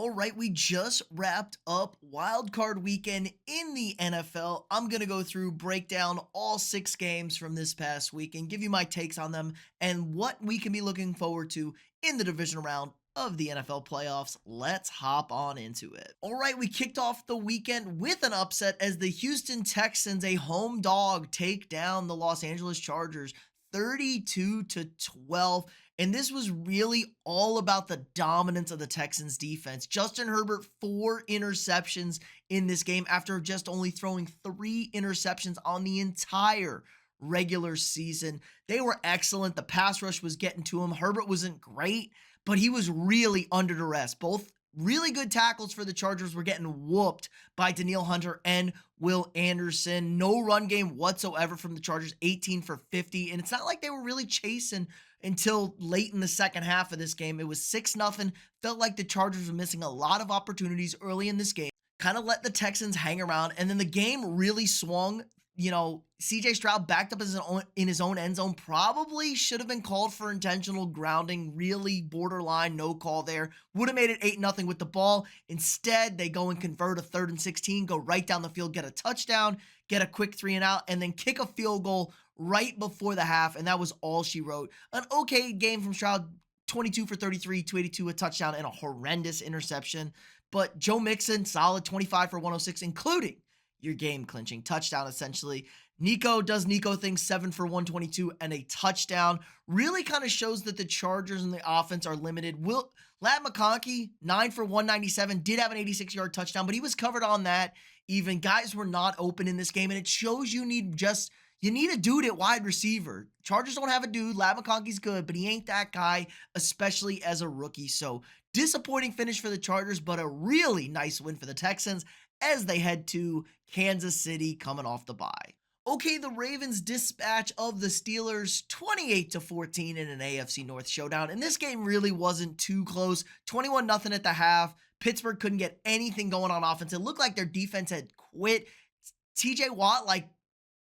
All right, we just wrapped up wild card weekend in the NFL. I'm going to go through, break down all 6 games from this past week and give you my takes on them and what we can be looking forward to in the divisional round of the NFL playoffs. Let's hop on into it. All right, we kicked off the weekend with an upset as the Houston Texans, a home dog, take down the Los Angeles Chargers 32-12. And this was really all about the dominance of the Texans defense. Justin Herbert, 4 interceptions in this game after just only throwing 3 interceptions on the entire regular season. They were excellent. The pass rush was getting to him. Herbert wasn't great, but he was really under duress. Both really good tackles for the Chargers were getting whooped by Danielle Hunter and Will Anderson. No run game whatsoever from the Chargers, 18 for 50. And it's not like they were really chasing until late in the second half of this game. It was 6-0. Felt like the Chargers were missing a lot of opportunities early in this game. Kind of let the Texans hang around. And then the game really swung. CJ Stroud backed up in his own end zone. Probably should have been called for intentional grounding. Really borderline, no call there. Would have made it 8-0 with the ball. Instead, they go and convert a 3rd and 16, go right down the field, get a touchdown, get a quick 3-and-out, and then kick a field goal right before the half, and that was all she wrote. An okay game from Stroud, 22 for 33, 282, a touchdown, and a horrendous interception. But Joe Mixon, solid 25 for 106, including your game-clinching touchdown, essentially. Nico does Nico things, 7 for 122 and a touchdown. Really kind of shows that the Chargers and the offense are limited. Ladd McConkey, 9 for 197, did have an 86-yard touchdown, but he was covered on that. Even guys were not open in this game, and it shows you need a dude at wide receiver. Chargers don't have a dude. Ladd McConkey's good, but he ain't that guy, especially as a rookie. So disappointing finish for the Chargers, but a really nice win for the Texans as they head to Kansas City coming off the bye. Okay, the Ravens dispatch of the Steelers 28-14 in an AFC North showdown. And this game really wasn't too close. 21-0 at the half. Pittsburgh couldn't get anything going on offense. It looked like their defense had quit. TJ Watt,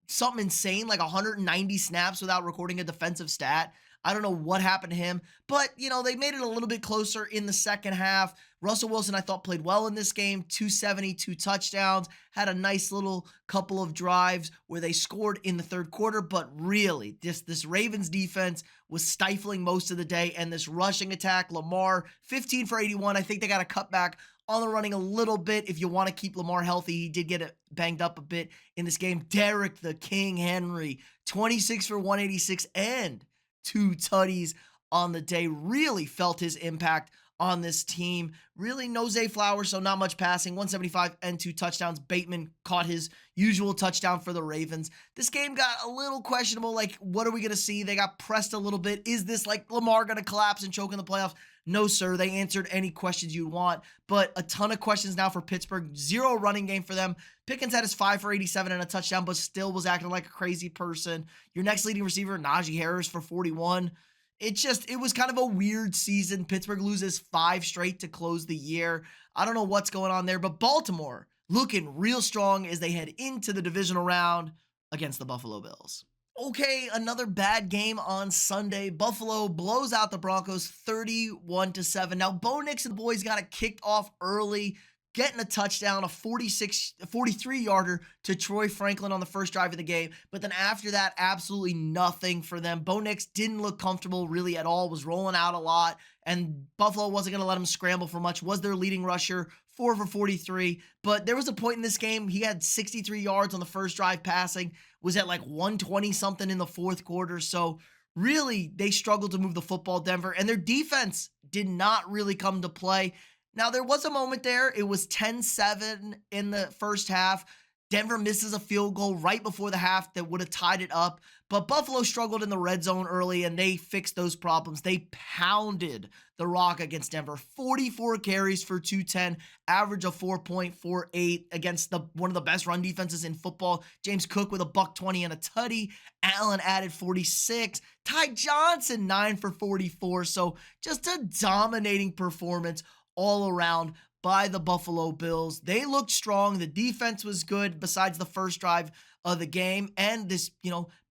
something insane, 190 snaps without recording a defensive stat. I don't know what happened to him, but, they made it a little bit closer in the second half. Russell Wilson, I thought, played well in this game, 272 touchdowns, had a nice little couple of drives where they scored in the third quarter, but really, this Ravens defense was stifling most of the day, and this rushing attack, Lamar, 15 for 81, I think they got a cutback on the running a little bit if you want to keep Lamar healthy. He did get it banged up a bit in this game. Derrick the King Henry, 26 for 186 and 2 tutties on the day. Really felt his impact on this team. Really no Zay Flowers, so not much passing. 175 and 2 touchdowns. Bateman caught his usual touchdown for the Ravens. This game got a little questionable. What are we going to see? They got pressed a little bit. Is this Lamar going to collapse and choke in the playoffs? No, sir. They answered any questions you'd want, but a ton of questions now for Pittsburgh. 0 running game for them. Pickens had his 5 for 87 and a touchdown, but still was acting like a crazy person. Your next leading receiver, Najee Harris, for 41. It was kind of a weird season. Pittsburgh loses 5 straight to close the year. I don't know what's going on there, but Baltimore looking real strong as they head into the divisional round against the Buffalo Bills. Okay, another bad game on Sunday. Buffalo blows out the Broncos 31-7. Now, Bo Nix and the boys got it kicked off early, getting a touchdown, a 43-yarder to Troy Franklin on the first drive of the game. But then after that, absolutely nothing for them. Bo Nix didn't look comfortable really at all, was rolling out a lot, and Buffalo wasn't going to let him scramble for much. Was their leading rusher, 4 for 43. But there was a point in this game, he had 63 yards on the first drive passing, was at 120-something in the fourth quarter. So really, they struggled to move the football, Denver, and their defense did not really come to play. Now, there was a moment there. It was 10-7 in the first half. Denver misses a field goal right before the half that would have tied it up. But Buffalo struggled in the red zone early, and they fixed those problems. They pounded the rock against Denver. 44 carries for 210, average of 4.48 against one of the best run defenses in football. James Cook with a $120 and a tutty. Allen added 46. Ty Johnson, 9 for 44. So just a dominating performance all around by the Buffalo Bills. They looked strong. The defense was good besides the first drive of the game. And this,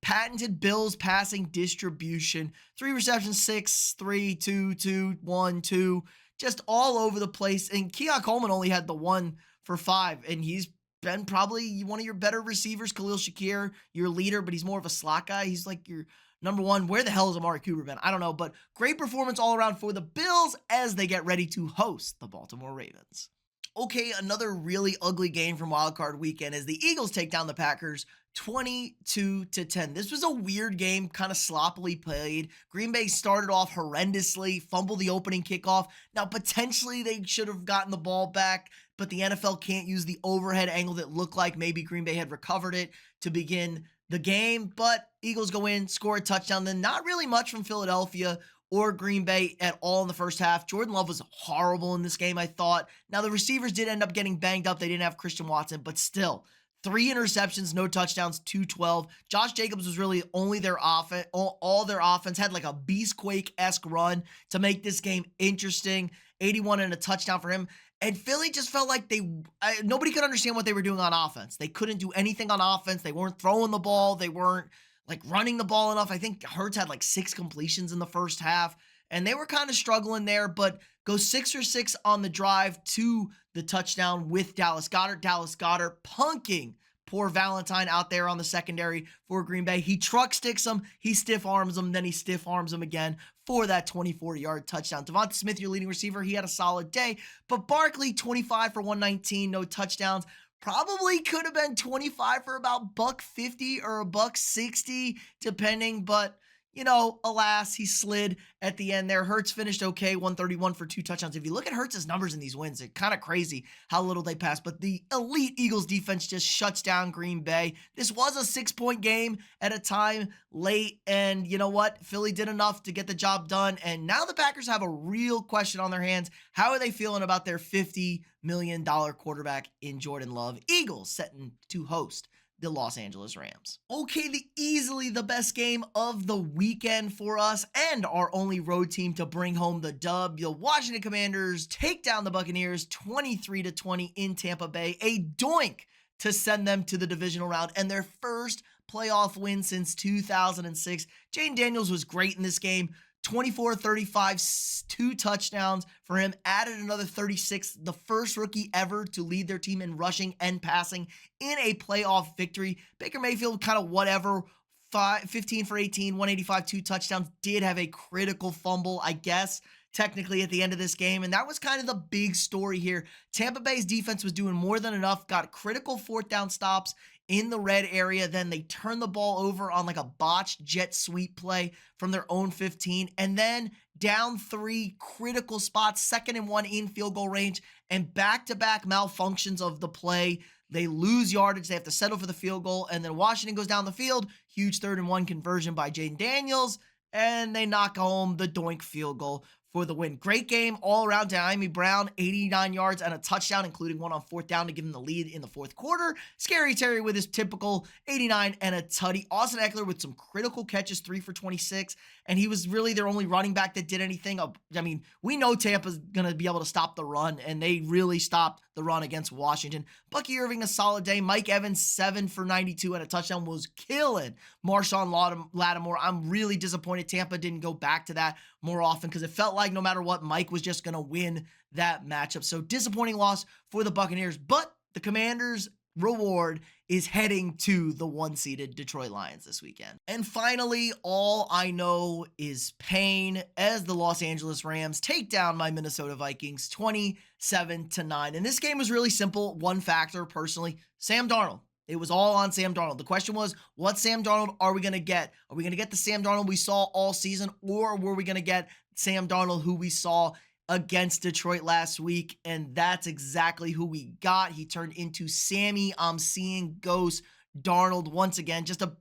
patented Bills passing distribution. 3 receptions, 6, 3, 2, 2, 1, 2. just all over the place. And Keon Coleman only had the 1 for 5, and he's been probably one of your better receivers. Khalil Shakir, your leader, but he's more of a slot guy. He's like your number one. Where the hell is Amari Cooper been? I don't know, but great performance all around for the Bills as they get ready to host the Baltimore Ravens. Okay, another really ugly game from Wild Card Weekend as the Eagles take down the Packers 22-10. This was a weird game, kind of sloppily played. Green Bay started off horrendously, fumbled the opening kickoff. Now, potentially they should have gotten the ball back, but the NFL can't use the overhead angle that looked like maybe Green Bay had recovered it to begin the game. But Eagles go in, score a touchdown, then not really much from Philadelphia or Green Bay at all in the first half. Jordan Love was horrible in this game, I thought. Now, the receivers did end up getting banged up. They didn't have Christian Watson, but still, 3 interceptions, no touchdowns, 2-12. Josh Jacobs was really only their offense. All their offense had like a Beastquake-esque run to make this game interesting. 81 and a touchdown for him. And Philly just felt like nobody could understand what they were doing on offense. They couldn't do anything on offense. They weren't throwing the ball. They weren't like running the ball enough. I think Hurts had like 6 completions in the first half, and they were kind of struggling there, but go 6 for 6 on the drive to the touchdown with Dallas Goedert. Dallas Goedert punking poor Valentine out there on the secondary for Green Bay. He truck sticks him, he stiff arms him, then he stiff arms him again for that 24-yard touchdown. Devonta Smith, your leading receiver, he had a solid day, but Barkley, 25 for 119, no touchdowns. Probably could have been 25 for about $150 or $160, depending, but you know, alas, he slid at the end there. Hurts finished okay, 131 for 2 touchdowns. If you look at Hurts' numbers in these wins, it's kind of crazy how little they pass, but the elite Eagles defense just shuts down Green Bay. This was a 6-point game at a time late, and you know what? Philly did enough to get the job done, and now the Packers have a real question on their hands. How are they feeling about their $50 million quarterback in Jordan Love? Eagles setting to host the Los Angeles Rams. Okay, easily the best game of the weekend for us and our only road team to bring home the dub. The Washington Commanders take down the Buccaneers 23-20 in Tampa Bay. A doink to send them to the divisional round and their first playoff win since 2006. Jayden Daniels was great in this game. 24-35, 2 touchdowns for him, added another 36, the first rookie ever to lead their team in rushing and passing in a playoff victory. Baker Mayfield, kind of whatever, 15 for 18, 185, 2 touchdowns, did have a critical fumble, I guess, technically at the end of this game, and that was kind of the big story here. Tampa Bay's defense was doing more than enough, got critical 4th down stops in the red area. Then they turned the ball over on like a botched jet sweep play from their own 15, and then down 3 critical spots, 2nd and 1 in field goal range, and back-to-back malfunctions of the play. They lose yardage. They have to settle for the field goal, and then Washington goes down the field. Huge 3rd and 1 conversion by Jayden Daniels, and they knock home the doink field goal for the win. Great game all around. Diami Brown, 89 yards and a touchdown, including one on 4th down to give him the lead in the 4th quarter. Scary Terry with his typical 89 and a tutty. Austin Eckler with some critical catches, 3 for 26, and he was really their only running back that did anything. I mean, we know Tampa's going to be able to stop the run, and they really stopped the run against Washington. Bucky Irving, a solid day. Mike Evans, 7 for 92 and a touchdown, was killing Marshawn Lattimore. I'm really disappointed Tampa didn't go back to that more often because it felt like no matter what, Mike was just going to win that matchup. So disappointing loss for the Buccaneers, but the Commanders' reward is heading to the 1-seeded Detroit Lions this weekend. And finally, all I know is pain as the Los Angeles Rams take down my Minnesota Vikings 27-9. And this game was really simple. One factor, personally, Sam Darnold. It was all on Sam Darnold. The question was, what Sam Darnold are we going to get? Are we going to get the Sam Darnold we saw all season, or were we going to get Sam Darnold who we saw against Detroit last week? And that's exactly who we got. He turned into Sammy I'm seeing ghost Darnold once again. Just a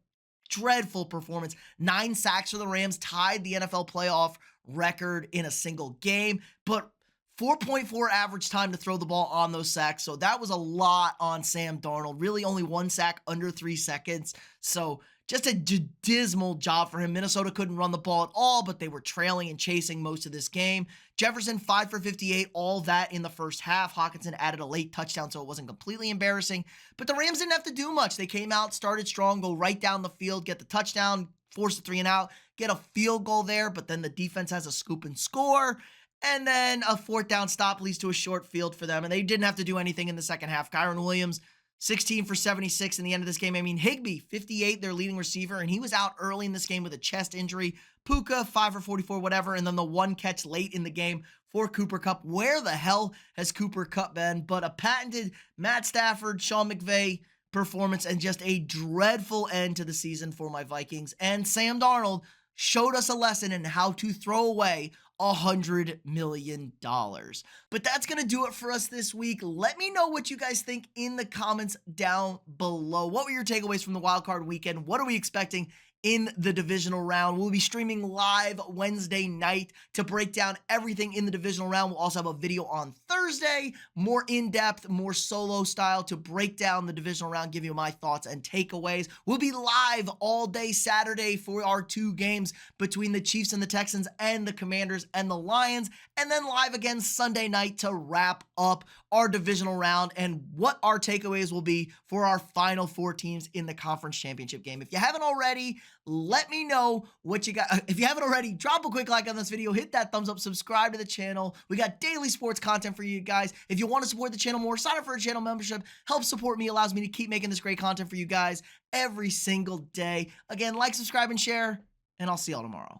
dreadful performance. 9 sacks for the Rams, tied the NFL playoff record in a single game, but 4.4 average time to throw the ball on those sacks. So that was a lot on Sam Darnold. Really only 1 sack under 3 seconds. So just a dismal job for him. Minnesota couldn't run the ball at all, but they were trailing and chasing most of this game. Jefferson, 5 for 58, all that in the first half. Hawkinson added a late touchdown, so it wasn't completely embarrassing. But the Rams didn't have to do much. They came out, started strong, go right down the field, get the touchdown, force the 3 and out, get a field goal there, but then the defense has a scoop and score. And then a fourth down stop leads to a short field for them, and they didn't have to do anything in the second half. Kyron Williams, 16 for 76 in the end of this game. I mean, Higbee, 58, their leading receiver, and he was out early in this game with a chest injury. Puka, 5 for 44, whatever, and then the one catch late in the game for Cooper Kupp. Where the hell has Cooper Kupp been? But a patented Matt Stafford, Sean McVay performance, and just a dreadful end to the season for my Vikings. And Sam Darnold showed us a lesson in how to throw away $100 million. But that's going to do it for us this week. Let me know what you guys think in the comments down below. What were your takeaways from the wildcard weekend? What are we expecting in the divisional round? We'll be streaming live Wednesday night to break down everything in the divisional round. We'll also have a video on Thursday, more in-depth, more solo style to break down the divisional round, give you my thoughts and takeaways. We'll be live all day Saturday for our two games between the Chiefs and the Texans and the Commanders and the Lions, and then live again Sunday night to wrap up our divisional round and what our takeaways will be for our final four teams in the conference championship game. If you haven't already, let me know what you got. If you haven't already, drop a quick like on this video, hit that thumbs up, subscribe to the channel. We got daily sports content for you guys. If you want to support the channel more, sign up for a channel membership. Help support me, allows me to keep making this great content for you guys every single day. Again, like, subscribe, and share, and I'll see y'all tomorrow.